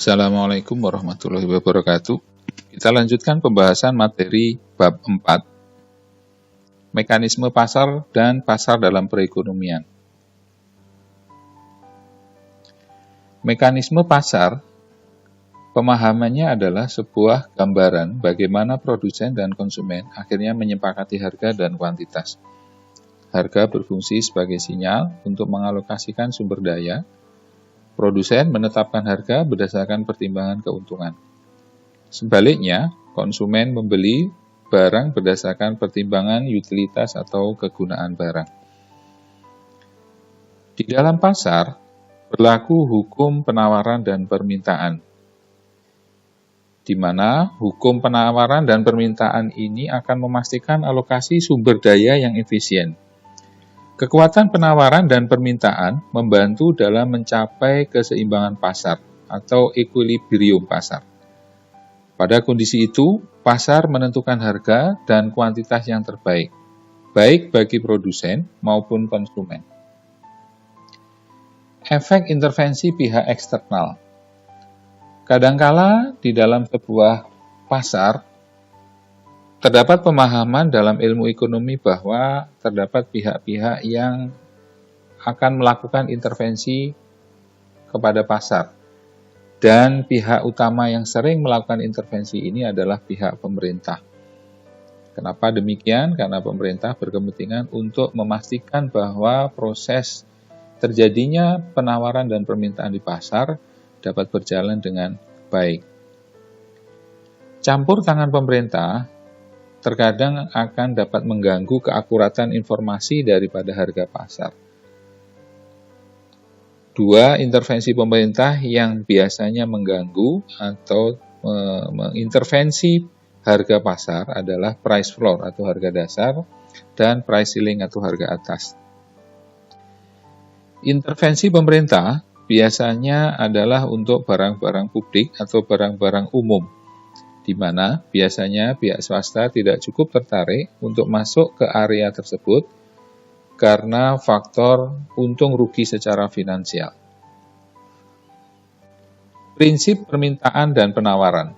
Assalamualaikum warahmatullahi wabarakatuh. Kita lanjutkan pembahasan materi bab 4, mekanisme pasar dan pasar dalam perekonomian. Mekanisme pasar, pemahamannya adalah sebuah gambaran bagaimana produsen dan konsumen akhirnya menyepakati harga dan kuantitas. Harga berfungsi sebagai sinyal untuk mengalokasikan sumber daya. Produsen menetapkan harga berdasarkan pertimbangan keuntungan. Sebaliknya, konsumen membeli barang berdasarkan pertimbangan utilitas atau kegunaan barang. Di dalam pasar, berlaku hukum penawaran dan permintaan, di mana hukum penawaran dan permintaan ini akan memastikan alokasi sumber daya yang efisien. Kekuatan penawaran dan permintaan membantu dalam mencapai keseimbangan pasar atau equilibrium pasar. Pada kondisi itu, pasar menentukan harga dan kuantitas yang terbaik, baik bagi produsen maupun konsumen. Efek intervensi pihak eksternal. Kadangkala di dalam sebuah pasar, terdapat pemahaman dalam ilmu ekonomi bahwa terdapat pihak-pihak yang akan melakukan intervensi kepada pasar. Dan pihak utama yang sering melakukan intervensi ini adalah pihak pemerintah. Kenapa demikian? Karena pemerintah berkepentingan untuk memastikan bahwa proses terjadinya penawaran dan permintaan di pasar dapat berjalan dengan baik. Campur tangan pemerintah terkadang akan dapat mengganggu keakuratan informasi daripada harga pasar. Dua intervensi pemerintah yang biasanya mengganggu atau mengintervensi harga pasar adalah price floor atau harga dasar dan price ceiling atau harga atas. Intervensi pemerintah biasanya adalah untuk barang-barang publik atau barang-barang umum, di mana biasanya pihak swasta tidak cukup tertarik untuk masuk ke area tersebut karena faktor untung rugi secara finansial. Prinsip permintaan dan penawaran.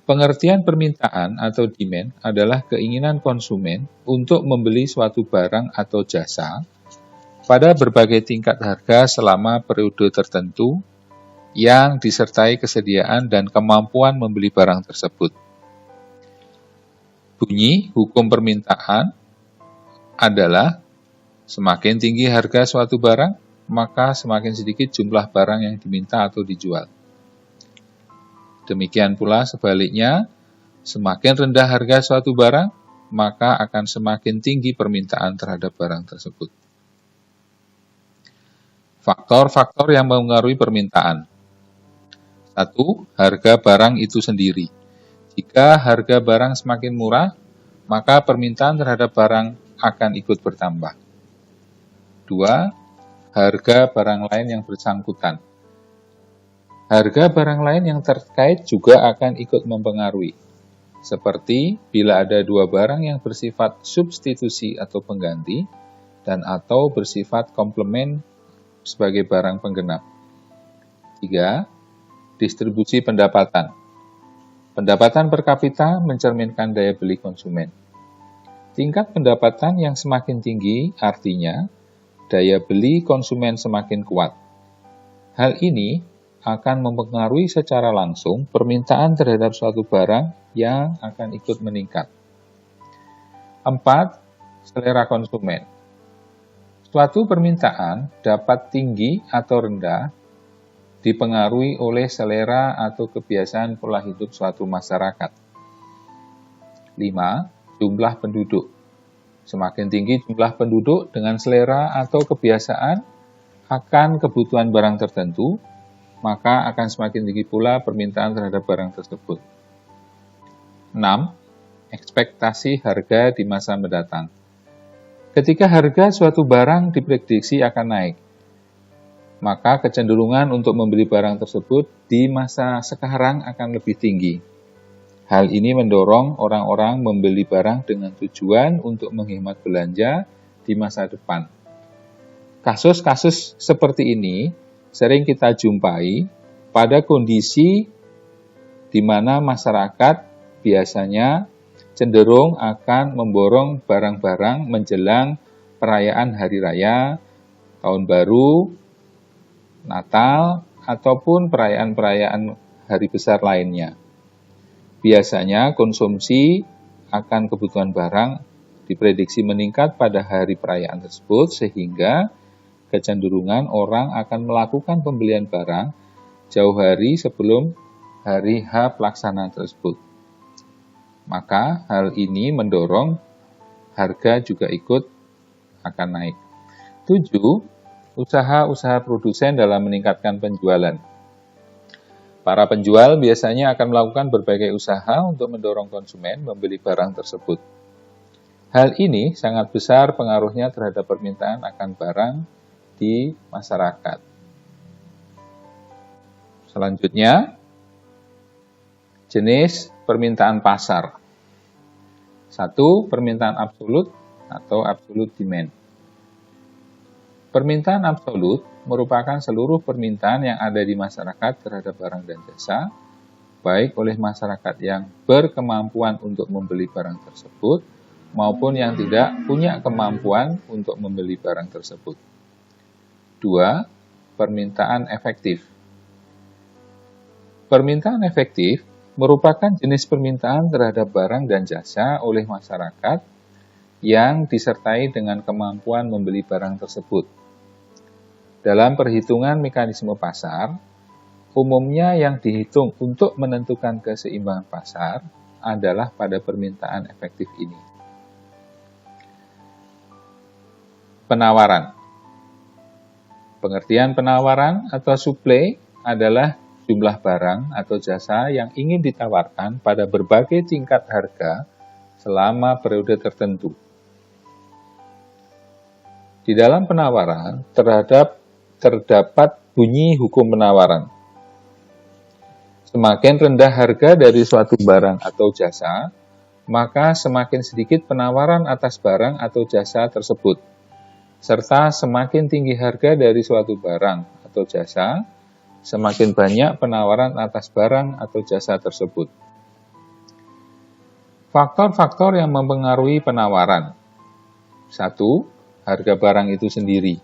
Pengertian permintaan atau demand adalah keinginan konsumen untuk membeli suatu barang atau jasa pada berbagai tingkat harga selama periode tertentu yang disertai kesediaan dan kemampuan membeli barang tersebut. Bunyi hukum permintaan adalah semakin tinggi harga suatu barang, maka semakin sedikit jumlah barang yang diminta atau dijual. Demikian pula sebaliknya, semakin rendah harga suatu barang, maka akan semakin tinggi permintaan terhadap barang tersebut. Faktor-faktor yang mempengaruhi permintaan. 1. Harga barang itu sendiri. Jika harga barang semakin murah, maka permintaan terhadap barang akan ikut bertambah. 2. Harga barang lain yang bersangkutan. Harga barang lain yang terkait juga akan ikut mempengaruhi. Seperti bila ada dua barang yang bersifat substitusi atau pengganti dan atau bersifat komplement sebagai barang penggenap. 3. Distribusi pendapatan. Pendapatan per kapita mencerminkan daya beli konsumen. Tingkat pendapatan yang semakin tinggi artinya daya beli konsumen semakin kuat. Hal ini akan mempengaruhi secara langsung permintaan terhadap suatu barang yang akan ikut meningkat. 4. Selera konsumen. Suatu permintaan dapat tinggi atau rendah dipengaruhi oleh selera atau kebiasaan pola hidup suatu masyarakat. 5. Jumlah penduduk. Semakin tinggi jumlah penduduk dengan selera atau kebiasaan akan kebutuhan barang tertentu, maka akan semakin tinggi pula permintaan terhadap barang tersebut. 6. Ekspektasi harga di masa mendatang. Ketika harga suatu barang diprediksi akan naik, maka kecenderungan untuk membeli barang tersebut di masa sekarang akan lebih tinggi. Hal ini mendorong orang-orang membeli barang dengan tujuan untuk menghemat belanja di masa depan. Kasus-kasus seperti ini sering kita jumpai pada kondisi di mana masyarakat biasanya cenderung akan memborong barang-barang menjelang perayaan hari raya, tahun baru, Natal, ataupun perayaan-perayaan hari besar lainnya. Biasanya konsumsi akan kebutuhan barang diprediksi meningkat pada hari perayaan tersebut, sehingga kecenderungan orang akan melakukan pembelian barang jauh hari sebelum hari H pelaksanaan tersebut. Maka hal ini mendorong harga juga ikut akan naik. 7. Usaha-usaha produsen dalam meningkatkan penjualan. Para penjual biasanya akan melakukan berbagai usaha untuk mendorong konsumen membeli barang tersebut. Hal ini sangat besar pengaruhnya terhadap permintaan akan barang di masyarakat. Selanjutnya, jenis permintaan pasar. 1. Permintaan absolut atau absolute demand. Permintaan absolut merupakan seluruh permintaan yang ada di masyarakat terhadap barang dan jasa, baik oleh masyarakat yang berkemampuan untuk membeli barang tersebut, maupun yang tidak punya kemampuan untuk membeli barang tersebut. 2. Permintaan efektif. Permintaan efektif merupakan jenis permintaan terhadap barang dan jasa oleh masyarakat yang disertai dengan kemampuan membeli barang tersebut. Dalam perhitungan mekanisme pasar, umumnya yang dihitung untuk menentukan keseimbangan pasar adalah pada permintaan efektif ini. Penawaran. Pengertian penawaran atau supply adalah jumlah barang atau jasa yang ingin ditawarkan pada berbagai tingkat harga selama periode tertentu. Di dalam penawaran terdapat bunyi hukum penawaran. Semakin rendah harga dari suatu barang atau jasa, maka semakin sedikit penawaran atas barang atau jasa tersebut, serta semakin tinggi harga dari suatu barang atau jasa, semakin banyak penawaran atas barang atau jasa tersebut. Faktor-faktor yang mempengaruhi penawaran. 1. Harga barang itu sendiri.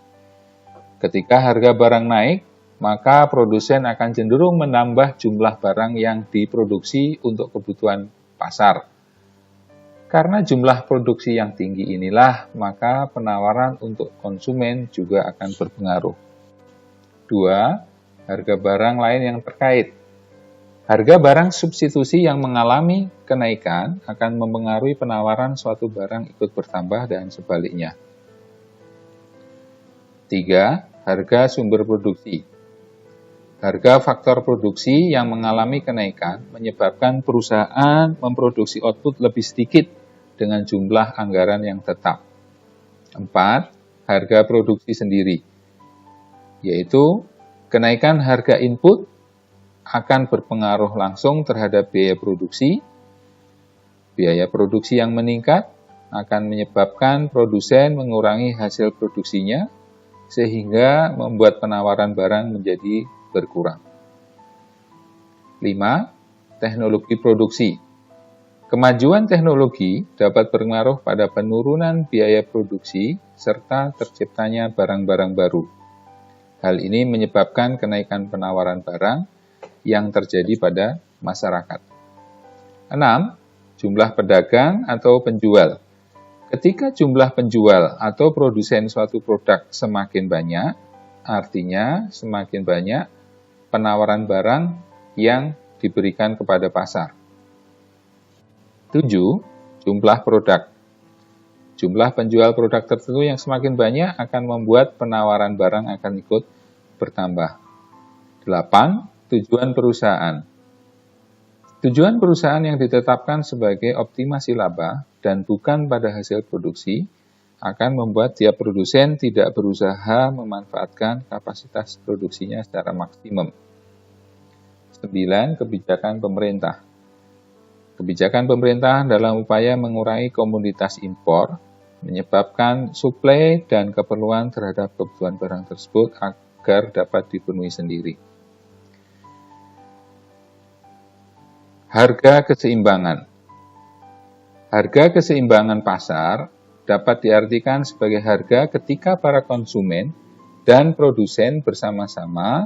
Ketika harga barang naik, maka produsen akan cenderung menambah jumlah barang yang diproduksi untuk kebutuhan pasar. Karena jumlah produksi yang tinggi inilah, maka penawaran untuk konsumen juga akan berpengaruh. 2. Harga barang lain yang terkait. Harga barang substitusi yang mengalami kenaikan akan mempengaruhi penawaran suatu barang ikut bertambah dan sebaliknya. 3. Harga sumber produksi. Harga faktor produksi yang mengalami kenaikan menyebabkan perusahaan memproduksi output lebih sedikit dengan jumlah anggaran yang tetap. 4. Harga produksi sendiri, yaitu kenaikan harga input akan berpengaruh langsung terhadap biaya produksi. Biaya produksi yang meningkat akan menyebabkan produsen mengurangi hasil produksinya, sehingga membuat penawaran barang menjadi berkurang. 5. Teknologi produksi. Kemajuan teknologi dapat berpengaruh pada penurunan biaya produksi serta terciptanya barang-barang baru. Hal ini menyebabkan kenaikan penawaran barang yang terjadi pada masyarakat. 6. Jumlah pedagang atau penjual. Ketika jumlah penjual atau produsen suatu produk semakin banyak, artinya semakin banyak penawaran barang yang diberikan kepada pasar. 7. Jumlah produk. Jumlah penjual produk tertentu yang semakin banyak akan membuat penawaran barang akan ikut bertambah. 8. Tujuan perusahaan. Tujuan perusahaan yang ditetapkan sebagai optimasi laba dan bukan pada hasil produksi akan membuat tiap produsen tidak berusaha memanfaatkan kapasitas produksinya secara maksimum. 9. Kebijakan pemerintah. Kebijakan pemerintah dalam upaya mengurangi komoditas impor menyebabkan suplai dan keperluan terhadap kebutuhan barang tersebut agar dapat dipenuhi sendiri. Harga keseimbangan. Harga keseimbangan pasar dapat diartikan sebagai harga ketika para konsumen dan produsen bersama-sama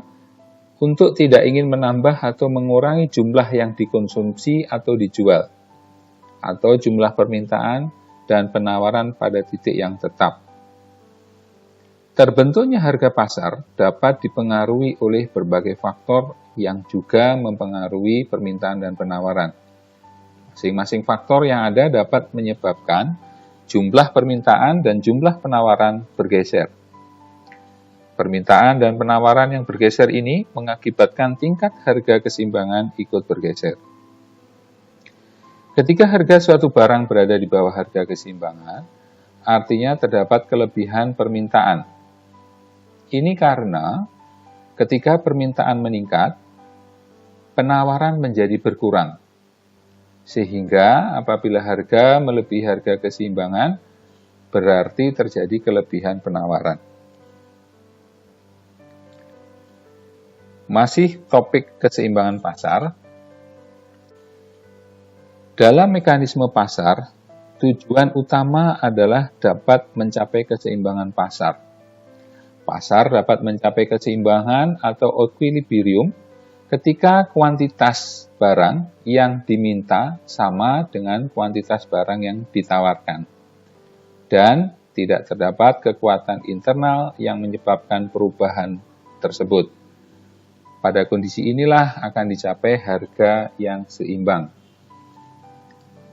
untuk tidak ingin menambah atau mengurangi jumlah yang dikonsumsi atau dijual, atau jumlah permintaan dan penawaran pada titik yang tetap. Terbentuknya harga pasar dapat dipengaruhi oleh berbagai faktor yang juga mempengaruhi permintaan dan penawaran. Masing-masing faktor yang ada dapat menyebabkan jumlah permintaan dan jumlah penawaran bergeser. Permintaan dan penawaran yang bergeser ini mengakibatkan tingkat harga keseimbangan ikut bergeser. Ketika harga suatu barang berada di bawah harga keseimbangan, artinya terdapat kelebihan permintaan. Ini karena ketika permintaan meningkat, penawaran menjadi berkurang. Sehingga apabila harga melebihi harga keseimbangan, berarti terjadi kelebihan penawaran. Masih topik keseimbangan pasar. Dalam mekanisme pasar, tujuan utama adalah dapat mencapai keseimbangan pasar. Pasar dapat mencapai keseimbangan atau equilibrium ketika kuantitas barang yang diminta sama dengan kuantitas barang yang ditawarkan, dan tidak terdapat kekuatan internal yang menyebabkan perubahan tersebut. Pada kondisi inilah akan dicapai harga yang seimbang.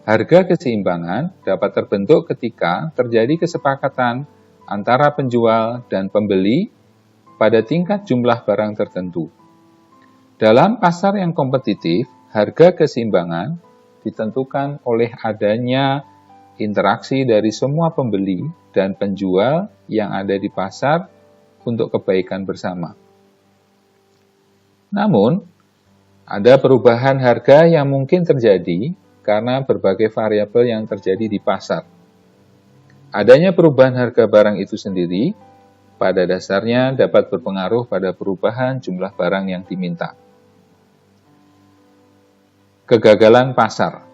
Harga keseimbangan dapat terbentuk ketika terjadi kesepakatan antara penjual dan pembeli pada tingkat jumlah barang tertentu. Dalam pasar yang kompetitif, harga keseimbangan ditentukan oleh adanya interaksi dari semua pembeli dan penjual yang ada di pasar untuk kebaikan bersama. Namun, ada perubahan harga yang mungkin terjadi karena berbagai variabel yang terjadi di pasar. Adanya perubahan harga barang itu sendiri, pada dasarnya dapat berpengaruh pada perubahan jumlah barang yang diminta. Kegagalan pasar.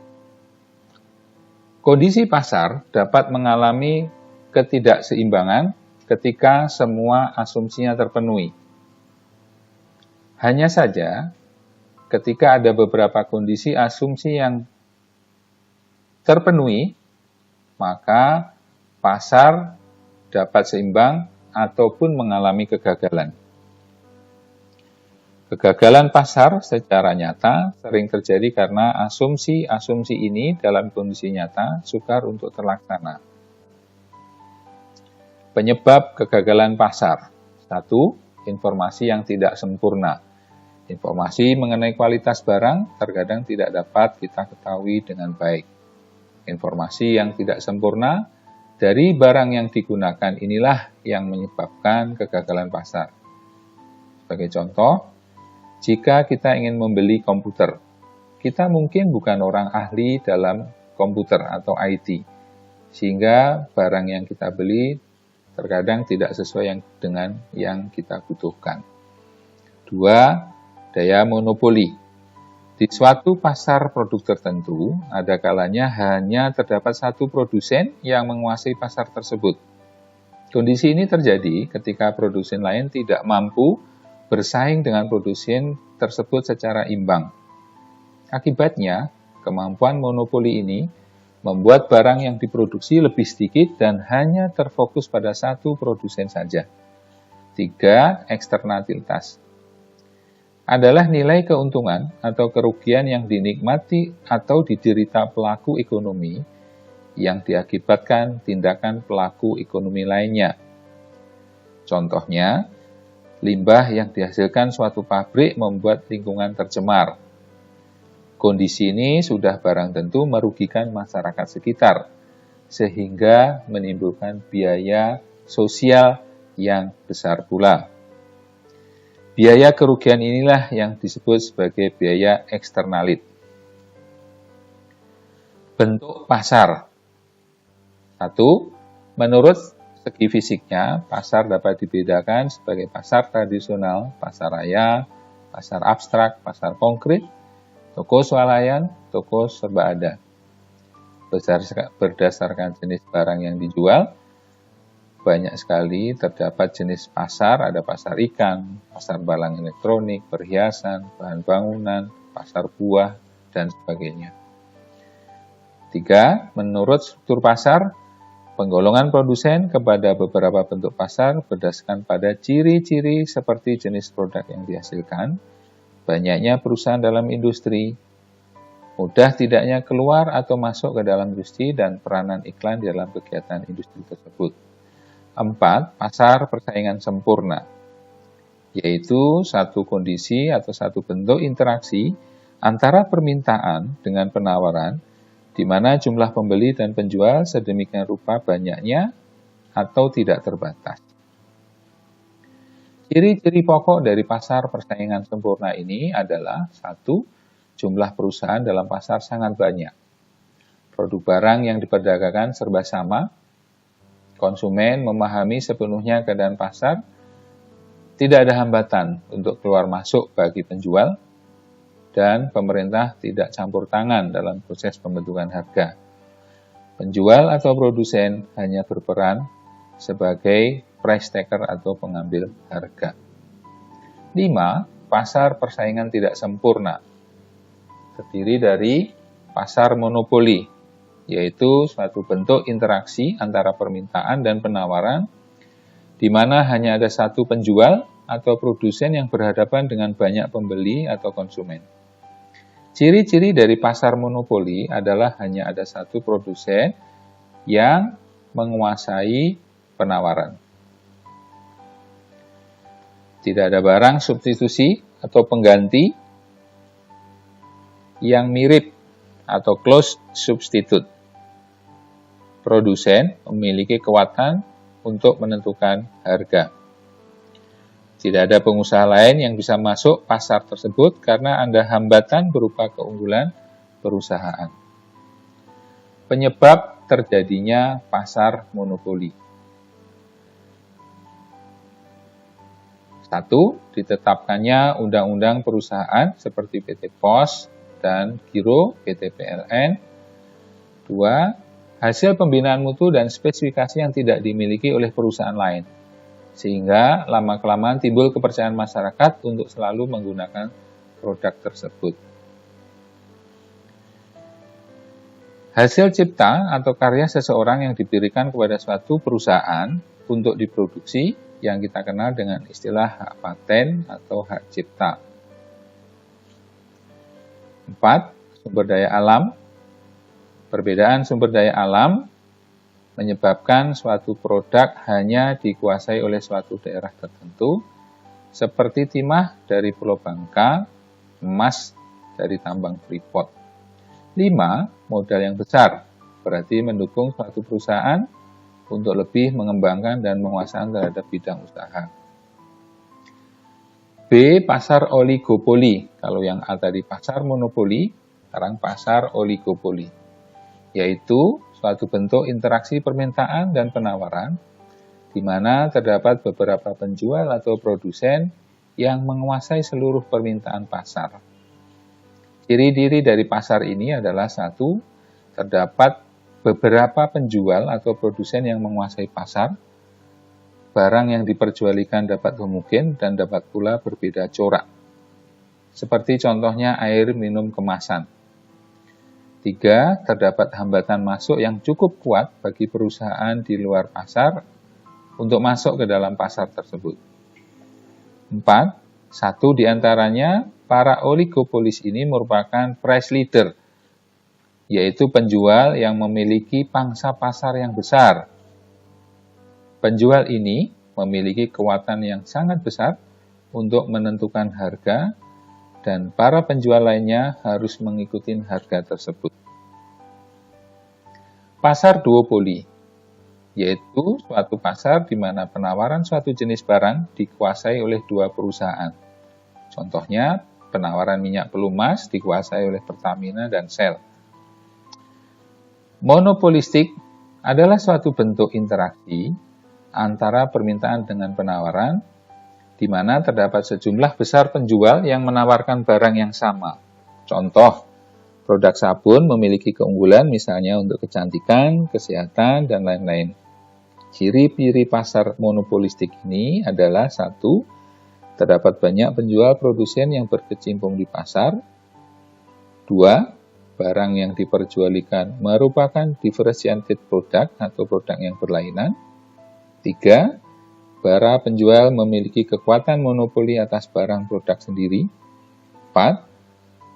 Kondisi pasar dapat mengalami ketidakseimbangan ketika semua asumsinya terpenuhi. Hanya saja, ketika ada beberapa kondisi asumsi yang terpenuhi, maka pasar dapat seimbang ataupun mengalami kegagalan. Kegagalan pasar secara nyata sering terjadi karena asumsi-asumsi ini dalam kondisi nyata sukar untuk terlaksana. Penyebab kegagalan pasar. 1. Informasi yang tidak sempurna. Informasi mengenai kualitas barang terkadang tidak dapat kita ketahui dengan baik. Informasi yang tidak sempurna dari barang yang digunakan inilah yang menyebabkan kegagalan pasar. Sebagai contoh, jika kita ingin membeli komputer, kita mungkin bukan orang ahli dalam komputer atau IT, sehingga barang yang kita beli terkadang tidak sesuai dengan yang kita butuhkan. 2. Daya monopoli. Di suatu pasar produk tertentu, ada kalanya hanya terdapat satu produsen yang menguasai pasar tersebut. Kondisi ini terjadi ketika produsen lain tidak mampu bersaing dengan produsen tersebut secara imbang. Akibatnya, kemampuan monopoli ini membuat barang yang diproduksi lebih sedikit dan hanya terfokus pada satu produsen saja. 3. Eksternalitas adalah nilai keuntungan atau kerugian yang dinikmati atau diderita pelaku ekonomi yang diakibatkan tindakan pelaku ekonomi lainnya. Contohnya, limbah yang dihasilkan suatu pabrik membuat lingkungan tercemar. Kondisi ini sudah barang tentu merugikan masyarakat sekitar, sehingga menimbulkan biaya sosial yang besar pula. Biaya kerugian inilah yang disebut sebagai biaya eksternalit. Bentuk pasar. 1. Menurut segi fisiknya, pasar dapat dibedakan sebagai pasar tradisional, pasar raya, pasar abstrak, pasar konkret, toko swalayan, toko serba ada. Berdasarkan jenis barang yang dijual, banyak sekali terdapat jenis pasar, ada pasar ikan, pasar barang elektronik, perhiasan, bahan bangunan, pasar buah, dan sebagainya. 3. Menurut struktur pasar, penggolongan produsen kepada beberapa bentuk pasar berdasarkan pada ciri-ciri seperti jenis produk yang dihasilkan, banyaknya perusahaan dalam industri, mudah tidaknya keluar atau masuk ke dalam industri, dan peranan iklan di dalam kegiatan industri tersebut. 4. Pasar persaingan sempurna, yaitu satu kondisi atau satu bentuk interaksi antara permintaan dengan penawaran, di mana jumlah pembeli dan penjual sedemikian rupa banyaknya atau tidak terbatas. Ciri-ciri pokok dari pasar persaingan sempurna ini adalah 1. Jumlah perusahaan dalam pasar sangat banyak. Produk barang yang diperdagangkan serba sama. Konsumen memahami sepenuhnya keadaan pasar. Tidak ada hambatan untuk keluar masuk bagi penjual. Dan pemerintah tidak campur tangan dalam proses pembentukan harga. Penjual atau produsen hanya berperan sebagai price taker atau pengambil harga. 5. Pasar persaingan tidak sempurna terdiri dari pasar monopoli, yaitu suatu bentuk interaksi antara permintaan dan penawaran, di mana hanya ada satu penjual atau produsen yang berhadapan dengan banyak pembeli atau konsumen. Ciri-ciri dari pasar monopoli adalah hanya ada satu produsen yang menguasai penawaran. Tidak ada barang substitusi atau pengganti yang mirip atau close substitute. Produsen memiliki kekuatan untuk menentukan harga. Tidak ada pengusaha lain yang bisa masuk pasar tersebut karena ada hambatan berupa keunggulan perusahaan. Penyebab terjadinya pasar monopoli. 1. Ditetapkannya undang-undang perusahaan seperti PT Pos dan Giro, PT PLN. 2. Hasil pembinaan mutu dan spesifikasi yang tidak dimiliki oleh perusahaan lain, sehingga lama-kelamaan timbul kepercayaan masyarakat untuk selalu menggunakan produk tersebut. Hasil cipta atau karya seseorang yang diberikan kepada suatu perusahaan untuk diproduksi yang kita kenal dengan istilah hak paten atau hak cipta. 4. Sumber daya alam. Perbedaan sumber daya alam menyebabkan suatu produk hanya dikuasai oleh suatu daerah tertentu, seperti timah dari Pulau Bangka, emas dari tambang Freeport. 5. Modal yang besar, berarti mendukung suatu perusahaan untuk lebih mengembangkan dan menguasai terhadap bidang usaha. B. Pasar oligopoli. Kalau yang A tadi pasar monopoli, sekarang pasar oligopoli, yaitu suatu bentuk interaksi permintaan dan penawaran, di mana terdapat beberapa penjual atau produsen yang menguasai seluruh permintaan pasar. Ciri-ciri dari pasar ini adalah 1. Terdapat beberapa penjual atau produsen yang menguasai pasar. Barang yang diperjualkan dapat homogen dan dapat pula berbeda corak. Seperti contohnya air minum kemasan. 3. Terdapat hambatan masuk yang cukup kuat bagi perusahaan di luar pasar untuk masuk ke dalam pasar tersebut. 4. Satu di antaranya, para oligopolis ini merupakan price leader, yaitu penjual yang memiliki pangsa pasar yang besar. Penjual ini memiliki kekuatan yang sangat besar untuk menentukan harga, dan para penjual lainnya harus mengikuti harga tersebut. Pasar duopoli, yaitu suatu pasar di mana penawaran suatu jenis barang dikuasai oleh dua perusahaan. Contohnya, penawaran minyak pelumas dikuasai oleh Pertamina dan Shell. Monopolistik adalah suatu bentuk interaksi antara permintaan dengan penawaran, di mana terdapat sejumlah besar penjual yang menawarkan barang yang sama. Contoh, produk sabun memiliki keunggulan misalnya untuk kecantikan, kesehatan, dan lain-lain. Ciri-ciri pasar monopolistik ini adalah: 1. Terdapat banyak penjual produsen yang berkecimpung di pasar. 2. Barang yang diperjualbelikan merupakan differentiated product atau produk yang berlainan. 3. Para penjual memiliki kekuatan monopoli atas barang produk sendiri. 4.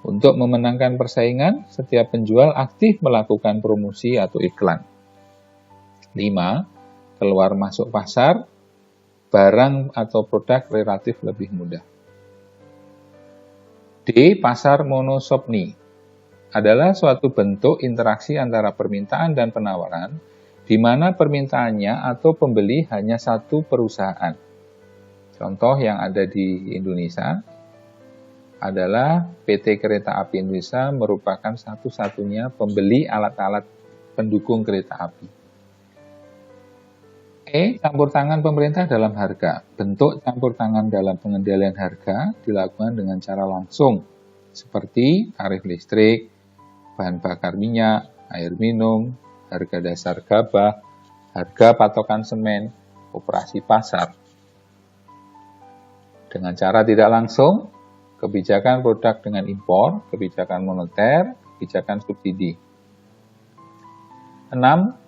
Untuk memenangkan persaingan, setiap penjual aktif melakukan promosi atau iklan. 5. Keluar masuk pasar, barang atau produk relatif lebih mudah. D. Pasar monosopni adalah suatu bentuk interaksi antara permintaan dan penawaran, di mana permintaannya atau pembeli hanya satu perusahaan. Contoh yang ada di Indonesia adalah PT Kereta Api Indonesia merupakan satu-satunya pembeli alat-alat pendukung kereta api. E. Campur tangan pemerintah dalam harga. Bentuk campur tangan dalam pengendalian harga dilakukan dengan cara langsung, seperti tarif listrik, bahan bakar minyak, air minum, harga dasar gabah, harga patokan semen, operasi pasar. Dengan cara tidak langsung, kebijakan produk dengan impor, kebijakan moneter, kebijakan subsidi. 6.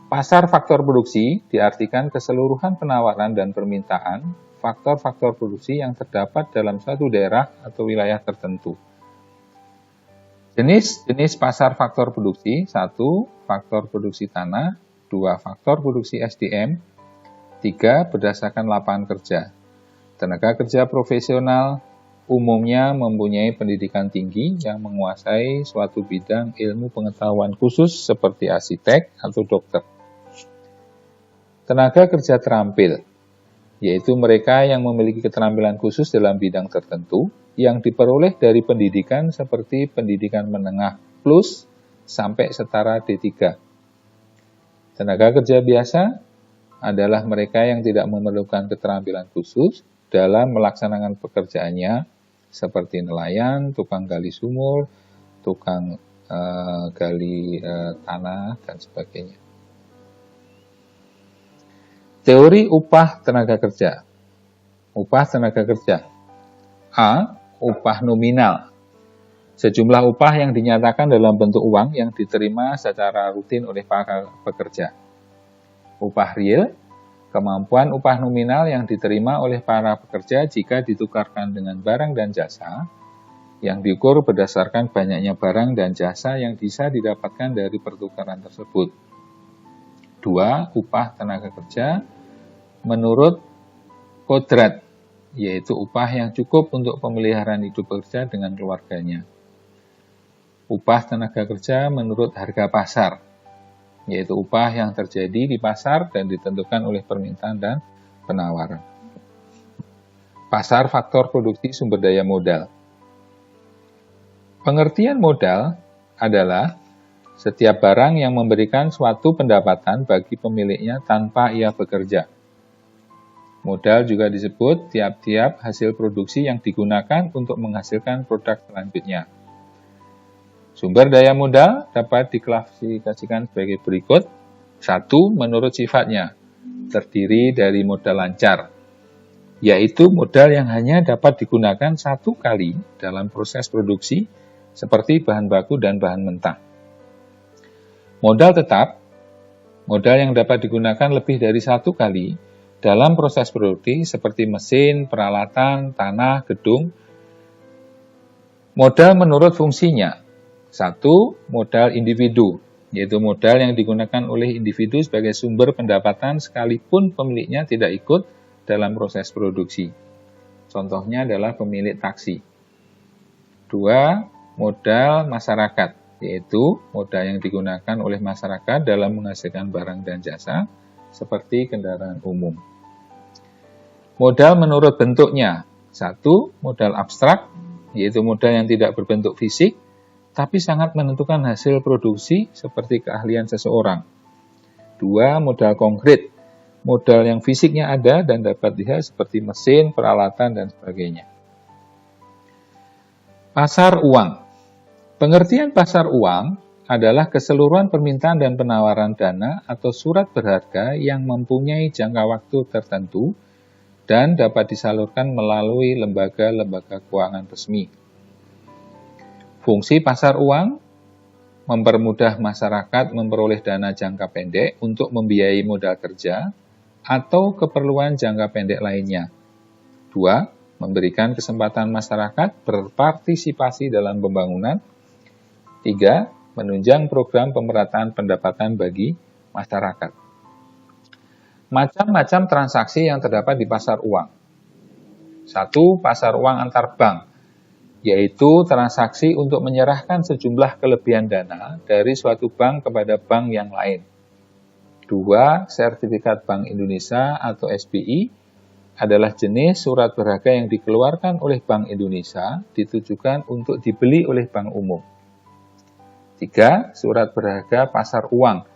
Pasar faktor produksi diartikan keseluruhan penawaran dan permintaan faktor-faktor produksi yang terdapat dalam suatu daerah atau wilayah tertentu. Jenis-jenis pasar faktor produksi: 1. Faktor produksi tanah. 2. Faktor produksi SDM. 3. Berdasarkan lapangan kerja. Tenaga kerja profesional umumnya mempunyai pendidikan tinggi yang menguasai suatu bidang ilmu pengetahuan khusus seperti arsitek atau dokter. Tenaga kerja terampil, yaitu mereka yang memiliki keterampilan khusus dalam bidang tertentu yang diperoleh dari pendidikan seperti pendidikan menengah plus sampai setara D3. Tenaga kerja biasa adalah mereka yang tidak memerlukan keterampilan khusus dalam melaksanakan pekerjaannya, seperti nelayan, tukang gali sumur, tukang gali tanah, dan sebagainya. Teori upah tenaga kerja. Upah tenaga kerja. A. Upah nominal. Sejumlah upah yang dinyatakan dalam bentuk uang yang diterima secara rutin oleh para pekerja. Upah real. Kemampuan upah nominal yang diterima oleh para pekerja jika ditukarkan dengan barang dan jasa, yang diukur berdasarkan banyaknya barang dan jasa yang bisa didapatkan dari pertukaran tersebut. 2. Upah tenaga kerja menurut kodrat, yaitu upah yang cukup untuk pemeliharaan hidup pekerja dengan keluarganya. Upah tenaga kerja menurut harga pasar, yaitu upah yang terjadi di pasar dan ditentukan oleh permintaan dan penawaran. Pasar faktor produksi sumber daya modal. Pengertian modal adalah setiap barang yang memberikan suatu pendapatan bagi pemiliknya tanpa ia bekerja. Modal juga disebut tiap-tiap hasil produksi yang digunakan untuk menghasilkan produk selanjutnya. Sumber daya modal dapat diklasifikasikan sebagai berikut. 1. Menurut sifatnya, terdiri dari modal lancar, yaitu modal yang hanya dapat digunakan satu kali dalam proses produksi, seperti bahan baku dan bahan mentah. Modal tetap, modal yang dapat digunakan lebih dari satu kali dalam proses produksi seperti mesin, peralatan, tanah, gedung. Modal menurut fungsinya. 1. Modal individu, yaitu modal yang digunakan oleh individu sebagai sumber pendapatan sekalipun pemiliknya tidak ikut dalam proses produksi. Contohnya adalah pemilik taksi. 2. Modal masyarakat, yaitu modal yang digunakan oleh masyarakat dalam menghasilkan barang dan jasa, seperti kendaraan umum. Modal menurut bentuknya. 1. Modal abstrak, yaitu modal yang tidak berbentuk fisik, tapi sangat menentukan hasil produksi seperti keahlian seseorang. 2. Modal konkret, modal yang fisiknya ada dan dapat dilihat seperti mesin, peralatan, dan sebagainya. Pasar uang. Pengertian pasar uang adalah keseluruhan permintaan dan penawaran dana atau surat berharga yang mempunyai jangka waktu tertentu dan dapat disalurkan melalui lembaga-lembaga keuangan resmi. Fungsi pasar uang mempermudah masyarakat memperoleh dana jangka pendek untuk membiayai modal kerja atau keperluan jangka pendek lainnya. 2. Memberikan kesempatan masyarakat berpartisipasi dalam pembangunan. 3. Menunjang program pemerataan pendapatan bagi masyarakat. Macam-macam transaksi yang terdapat di pasar uang. 1. Pasar uang antar bank, yaitu transaksi untuk menyerahkan sejumlah kelebihan dana dari suatu bank kepada bank yang lain. 2. Sertifikat Bank Indonesia atau SBI adalah jenis surat berharga yang dikeluarkan oleh Bank Indonesia ditujukan untuk dibeli oleh bank umum. 3. Surat berharga pasar uang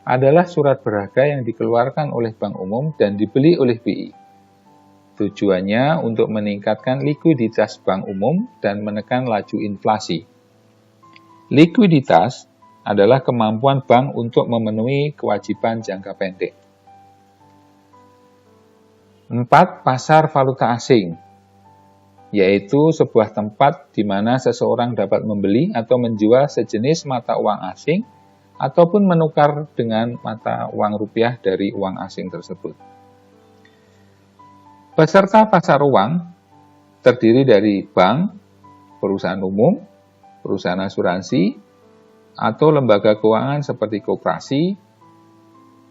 adalah surat berharga yang dikeluarkan oleh bank umum dan dibeli oleh BI. Tujuannya untuk meningkatkan likuiditas bank umum dan menekan laju inflasi. Likuiditas adalah kemampuan bank untuk memenuhi kewajiban jangka pendek. 4. Pasar valuta asing, yaitu sebuah tempat di mana seseorang dapat membeli atau menjual sejenis mata uang asing ataupun menukar dengan mata uang rupiah dari uang asing tersebut. Peserta pasar uang terdiri dari bank, perusahaan umum, perusahaan asuransi, atau lembaga keuangan seperti koperasi,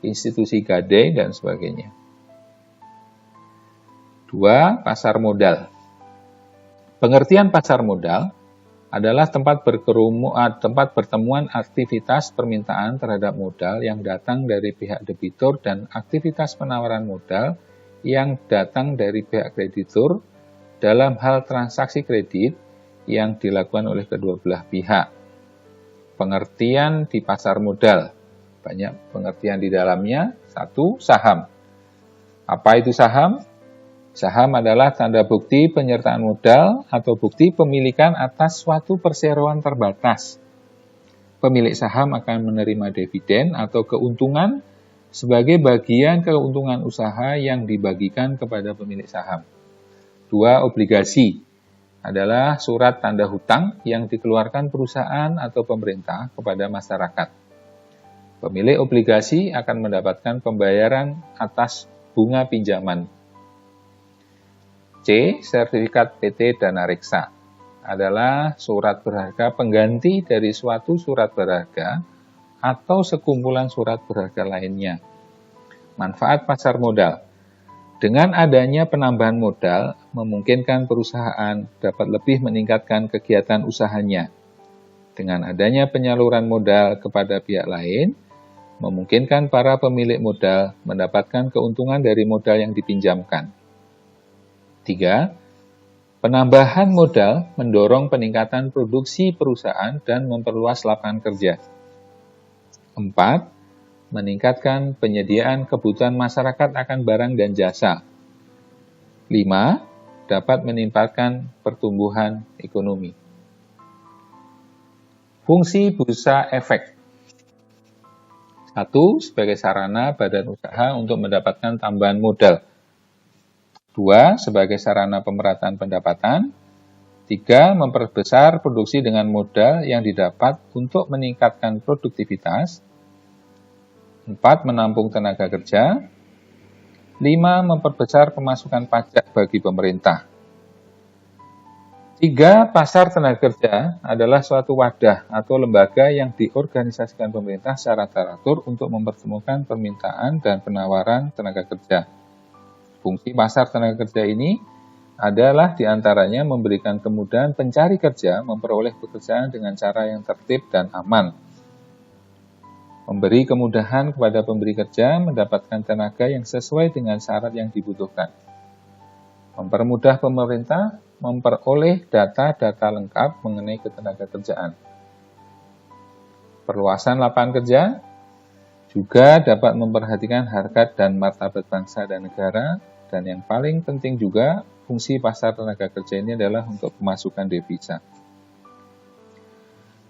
institusi gadai, dan sebagainya. 2. Pasar modal. Pengertian pasar modal adalah tempat pertemuan aktivitas permintaan terhadap modal yang datang dari pihak debitur dan aktivitas penawaran modal yang datang dari pihak kreditur dalam hal transaksi kredit yang dilakukan oleh kedua belah pihak. Pengertian di pasar modal, banyak pengertian di dalamnya. 1. Saham. Apa itu saham? Saham adalah tanda bukti penyertaan modal atau bukti pemilikan atas suatu perseroan terbatas. Pemilik saham akan menerima dividen atau keuntungan sebagai bagian keuntungan usaha yang dibagikan kepada pemilik saham. 2. Obligasi adalah surat tanda hutang yang dikeluarkan perusahaan atau pemerintah kepada masyarakat. Pemilik obligasi akan mendapatkan pembayaran atas bunga pinjaman. C. Sertifikat PT Dana Reksa adalah surat berharga pengganti dari suatu surat berharga atau sekumpulan surat berharga lainnya. Manfaat pasar modal. Dengan adanya penambahan modal, memungkinkan perusahaan dapat lebih meningkatkan kegiatan usahanya. Dengan adanya penyaluran modal kepada pihak lain, memungkinkan para pemilik modal mendapatkan keuntungan dari modal yang dipinjamkan. 3. Penambahan modal mendorong peningkatan produksi perusahaan dan memperluas lapangan kerja. 4. Meningkatkan penyediaan kebutuhan masyarakat akan barang dan jasa. 5. Dapat meningkatkan pertumbuhan ekonomi. Fungsi bursa efek. 1. Sebagai sarana badan usaha untuk mendapatkan tambahan modal. 2. Sebagai sarana pemerataan pendapatan. 3. Memperbesar produksi dengan modal yang didapat untuk meningkatkan produktivitas. 4. Menampung tenaga kerja. 5. Memperbesar pemasukan pajak bagi pemerintah. 3. Pasar tenaga kerja adalah suatu wadah atau lembaga yang diorganisasikan pemerintah secara teratur untuk mempertemukan permintaan dan penawaran tenaga kerja. Fungsi pasar tenaga kerja ini adalah diantaranya memberikan kemudahan pencari kerja memperoleh pekerjaan dengan cara yang tertib dan aman. Memberi kemudahan kepada pemberi kerja mendapatkan tenaga yang sesuai dengan syarat yang dibutuhkan. Mempermudah pemerintah memperoleh data-data lengkap mengenai ketenaga kerjaan. Perluasan lapangan kerja juga dapat memperhatikan harkat dan martabat bangsa dan negara. Dan yang paling penting juga, fungsi pasar tenaga kerja ini adalah untuk pemasukan devisa.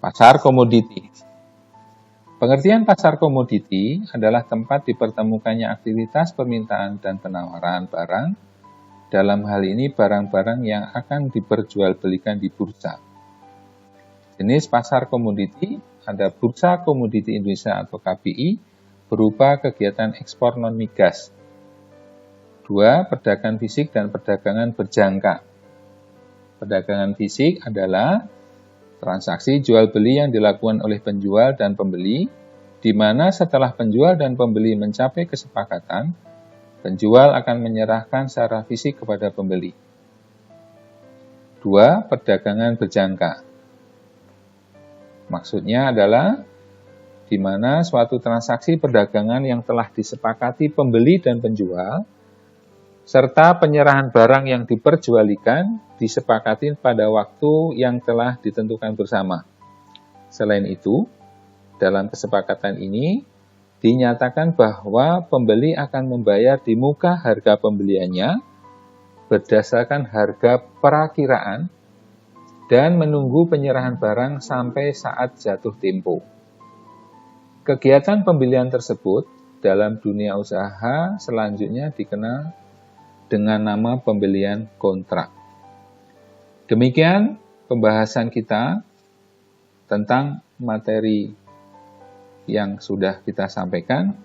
Pasar komoditi. Pengertian pasar komoditi adalah tempat dipertemukannya aktivitas permintaan dan penawaran barang, dalam hal ini barang-barang yang akan diperjualbelikan di bursa. Jenis pasar komoditi ada Bursa Komoditi Indonesia atau KBI berupa kegiatan ekspor non-migas. 2. Perdagangan fisik dan perdagangan berjangka. Perdagangan fisik adalah transaksi jual-beli yang dilakukan oleh penjual dan pembeli, di mana setelah penjual dan pembeli mencapai kesepakatan, penjual akan menyerahkan secara fisik kepada pembeli. 2. Perdagangan berjangka. Maksudnya adalah di mana suatu transaksi perdagangan yang telah disepakati pembeli dan penjual, serta penyerahan barang yang diperjualkan disepakati pada waktu yang telah ditentukan bersama. Selain itu, dalam kesepakatan ini dinyatakan bahwa pembeli akan membayar di muka harga pembeliannya berdasarkan harga perakiraan dan menunggu penyerahan barang sampai saat jatuh tempo. Kegiatan pembelian tersebut dalam dunia usaha selanjutnya dikenal dengan nama pembelian kontrak. Demikian pembahasan kita tentang materi yang sudah kita sampaikan,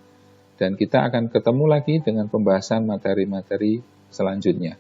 dan kita akan ketemu lagi dengan pembahasan materi-materi selanjutnya.